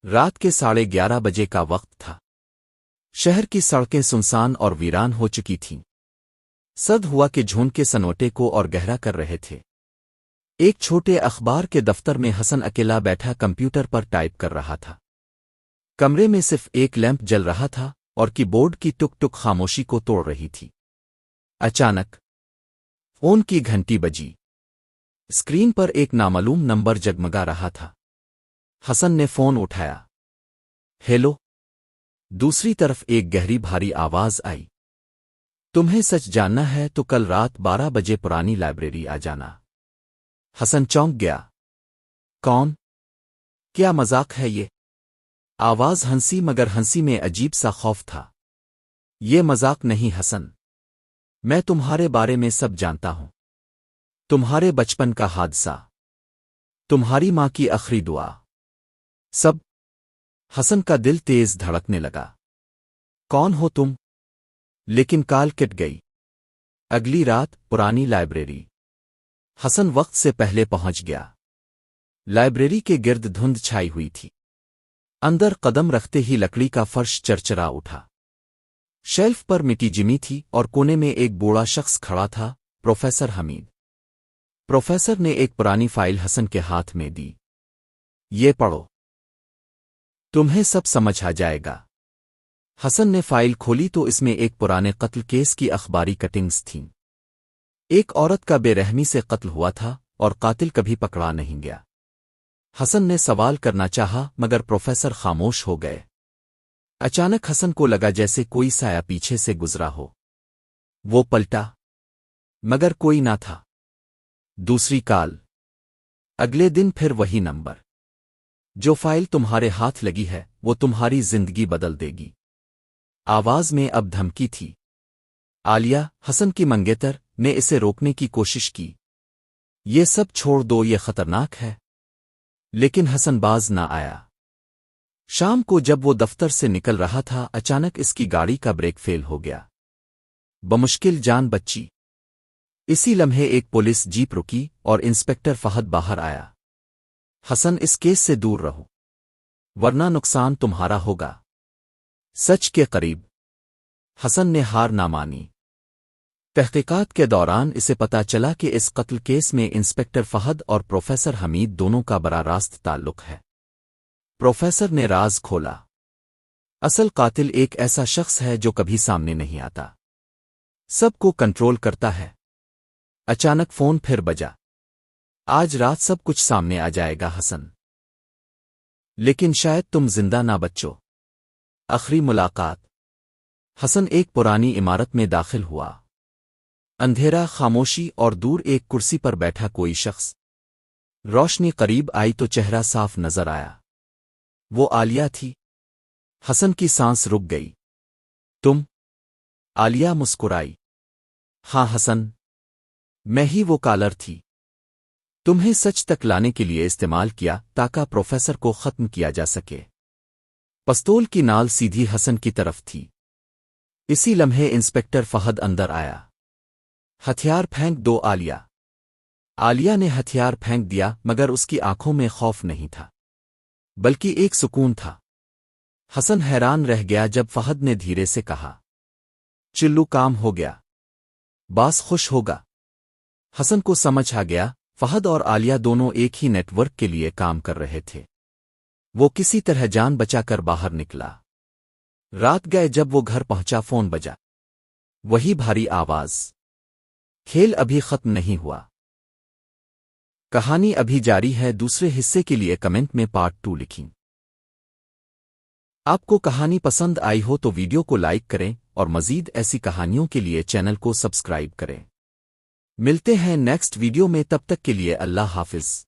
رات کے 11:30 کا وقت تھا۔ شہر کی سڑکیں سنسان اور ویران ہو چکی تھیں۔ صد ہوا کہ جھونڈ کے سنوٹے کو اور گہرا کر رہے تھے۔ ایک چھوٹے اخبار کے دفتر میں حسن اکیلا بیٹھا کمپیوٹر پر ٹائپ کر رہا تھا۔ کمرے میں صرف ایک لیمپ جل رہا تھا اور کی بورڈ کی ٹک ٹک خاموشی کو توڑ رہی تھی۔ اچانک فون کی گھنٹی بجی۔ اسکرین پر ایک نامعلوم نمبر جگمگا رہا تھا۔ حسن نے فون اٹھایا۔ ہیلو۔ دوسری طرف ایک گہری بھاری آواز آئی۔ تمہیں سچ جاننا ہے تو کل رات 12 بجے پرانی لائبریری آ جانا۔ حسن چونک گیا۔ کون؟ کیا مذاق ہے یہ؟ آواز ہنسی، مگر ہنسی میں عجیب سا خوف تھا۔ یہ مذاق نہیں حسن، میں تمہارے بارے میں سب جانتا ہوں۔ تمہارے بچپن کا حادثہ، تمہاری ماں کی آخری دعا، سب۔ حسن کا دل تیز دھڑکنے لگا۔ کون ہو تم؟ لیکن کال کٹ گئی۔ اگلی رات پرانی لائبریری۔ حسن وقت سے پہلے پہنچ گیا۔ لائبریری کے گرد دھند چھائی ہوئی تھی۔ اندر قدم رکھتے ہی لکڑی کا فرش چرچرا اٹھا۔ شیلف پر مٹی جمی تھی اور کونے میں ایک بوڑھا شخص کھڑا تھا، پروفیسر حمید۔ پروفیسر نے ایک پرانی فائل حسن کے ہاتھ میں دی۔ یہ پڑھو، تمہیں سب سمجھ آ جائے گا۔ حسن نے فائل کھولی تو اس میں ایک پرانے قتل کیس کی اخباری کٹنگز تھیں۔ ایک عورت کا بے رحمی سے قتل ہوا تھا اور قاتل کبھی پکڑا نہیں گیا۔ حسن نے سوال کرنا چاہا مگر پروفیسر خاموش ہو گئے۔ اچانک حسن کو لگا جیسے کوئی سایہ پیچھے سے گزرا ہو۔ وہ پلٹا، مگر کوئی نہ تھا۔ دوسری کال۔ اگلے دن پھر وہی نمبر۔ جو فائل تمہارے ہاتھ لگی ہے وہ تمہاری زندگی بدل دے گی۔ آواز میں اب دھمکی تھی۔ عالیہ، حسن کی منگیتر، نے اسے روکنے کی کوشش کی۔ یہ سب چھوڑ دو، یہ خطرناک ہے۔ لیکن حسن باز نہ آیا۔ شام کو جب وہ دفتر سے نکل رہا تھا، اچانک اس کی گاڑی کا بریک فیل ہو گیا۔ بمشکل جان بچی۔ اسی لمحے ایک پولیس جیپ رکی اور انسپکٹر فہد باہر آیا۔ حسن، اس کیس سے دور رہو، ورنہ نقصان تمہارا ہوگا۔ سچ کے قریب۔ حسن نے ہار نہ مانی۔ تحقیقات کے دوران اسے پتا چلا کہ اس قتل کیس میں انسپکٹر فہد اور پروفیسر حمید دونوں کا براہ راست تعلق ہے۔ پروفیسر نے راز کھولا۔ اصل قاتل ایک ایسا شخص ہے جو کبھی سامنے نہیں آتا، سب کو کنٹرول کرتا ہے۔ اچانک فون پھر بجا۔ آج رات سب کچھ سامنے آ جائے گا حسن، لیکن شاید تم زندہ نہ بچو۔ آخری ملاقات۔ حسن ایک پرانی عمارت میں داخل ہوا۔ اندھیرا، خاموشی اور دور ایک کرسی پر بیٹھا کوئی شخص۔ روشنی قریب آئی تو چہرہ صاف نظر آیا۔ وہ عالیہ تھی۔ حسن کی سانس رک گئی۔ تم؟ عالیہ مسکرائی۔ ہاں حسن، میں ہی وہ کالر تھی۔ تمہیں سچ تک لانے کے لیے استعمال کیا تاکہ پروفیسر کو ختم کیا جا سکے۔ پستول کی نال سیدھی حسن کی طرف تھی۔ اسی لمحے انسپکٹر فہد اندر آیا۔ ہتھیار پھینک دو عالیہ۔ عالیہ نے ہتھیار پھینک دیا، مگر اس کی آنکھوں میں خوف نہیں تھا، بلکہ ایک سکون تھا۔ حسن حیران رہ گیا جب فہد نے دھیرے سے کہا، چلو کام ہو گیا، باس خوش ہوگا۔ حسن کو سمجھ آ گیا، فہد اور عالیہ دونوں ایک ہی نیٹ ورک کے لیے کام کر رہے تھے۔ وہ کسی طرح جان بچا کر باہر نکلا۔ رات گئے جب وہ گھر پہنچا، فون بجا۔ وہی بھاری آواز۔ کھیل ابھی ختم نہیں ہوا، کہانی ابھی جاری ہے۔ دوسرے حصے کے لیے کمنٹ میں پارٹ 2 لکھیں۔ آپ کو کہانی پسند آئی ہو تو ویڈیو کو لائک کریں اور مزید ایسی کہانیوں کے لیے چینل کو سبسکرائب کریں۔ ملتے ہیں نیکسٹ ویڈیو میں، تب تک کے لیے اللہ حافظ۔